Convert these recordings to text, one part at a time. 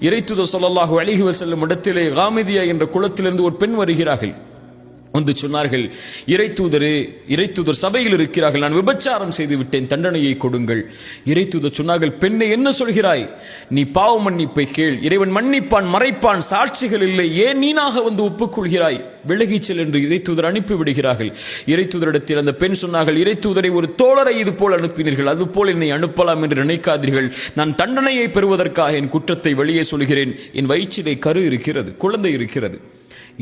இறைத்தூதர் ஸல்லல்லாஹு அலைஹி வஸல்லம் இடத்திலே காமிதியா என்ற குளத்திலிருந்து ஒரு பெண் வருகிறார்கள். வந்து சொன்னார்கள், இறைத்தூதர் சபையில் இருக்கிறார்கள், நான் விபச்சாரம் செய்து விட்டேன், தண்டனையை கொடுங்கள். இறைத்தூதர் சொன்னார்கள், பெண்ணை என்ன சொல்கிறாய்? நீ பாவ மன்னிப்பை கேள், இறைவன் மன்னிப்பான், மறைப்பான், சாட்சிகள் இல்லை, ஏன் நீனாக வந்து ஒப்புக்கொள்கிறாய்? விலகிச் செல் என்று இறைத்தூதர் அனுப்பிவிடுகிறார்கள். இறைத்தூதரிடத்தில் அந்த பெண் சொன்னார்கள், இறைத்தூதரை ஒரு தோழரை இது போல் அனுப்பினீர்கள், அதுபோல் என்னை அனுப்பலாம் என்று நினைக்காதீர்கள். நான் தண்டனையை பெறுவதற்காக என் குற்றத்தை வெளியே சொல்கிறேன். என் வயிற்றிலே கரு இருக்கிறது, குழந்தை இருக்கிறது.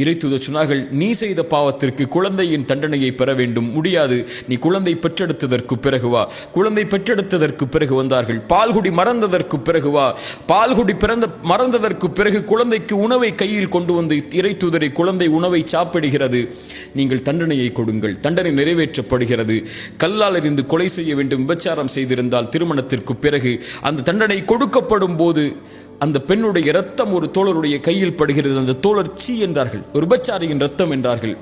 இறைத்தூதர் சொன்னார்கள், நீ செய்த பாவத்திற்கு குழந்தையின் தண்டனையை பெற வேண்டும், முடியாது, நீ குழந்தை பெற்றெடுத்ததற்கு பிறகு வா. குழந்தை பெற்றெடுத்ததற்கு பிறகு வந்தார்கள். பால்குடி மறந்ததற்கு பிறகு வா. பால்குடி மறந்ததற்கு பிறகு குழந்தைக்கு உணவை கையில் கொண்டு வந்து இறைத்தூதரை, குழந்தை உணவை சாப்பிடுகிறது, நீங்கள் தண்டனையை கொடுங்கள். தண்டனை நிறைவேற்றப்படுகிறது. கல்லால் எறிந்து கொலை செய்ய வேண்டும், விபச்சாரம் செய்திருந்தால் திருமணத்திற்கு பிறகு அந்த தண்டனை கொடுக்கப்படும் போது அந்த பெண்ணுடைய இரத்தம் ஒரு தோழருடைய கையில் படுகிறது. அந்த தோழர் சீ என்றார்கள், ஒரு விபச்சாரியின் இரத்தம் என்றார்கள்.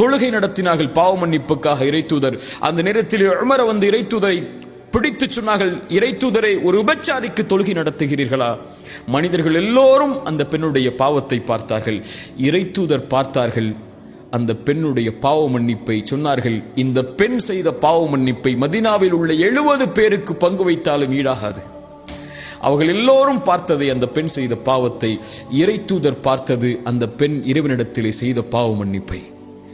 தொழுகை நடத்தினார்கள் பாவ மன்னிப்புக்காக. இறைத்தூதர் அந்த நேரத்தில் உமர் வந்து இறைத்தூதரை பிடித்து சொன்னார்கள், இறைத்தூதரை, ஒரு விபச்சாரிக்கு தொழுகை நடத்துகிறீர்களா? மனிதர்கள் எல்லோரும் அந்த பெண்ணுடைய பாவத்தை பார்த்தார்கள். இறைத்தூதர் பார்த்தார்கள் அந்த பெண்ணுடைய பாவ மன்னிப்பை. சொன்னார்கள், இந்த பெண் செய்த பாவ மன்னிப்பை மதீனாவில் உள்ள 70 பேருக்கு பங்கு வைத்தாலும் ஈடாகாது. அவர்கள் எல்லோரும் பார்த்ததை அந்த பெண் செய்த பாவத்தை, இறைத்தூதர் பார்த்தது அந்த பெண் இறைவனிடத்திலே செய்த பாவ மன்னிப்பை.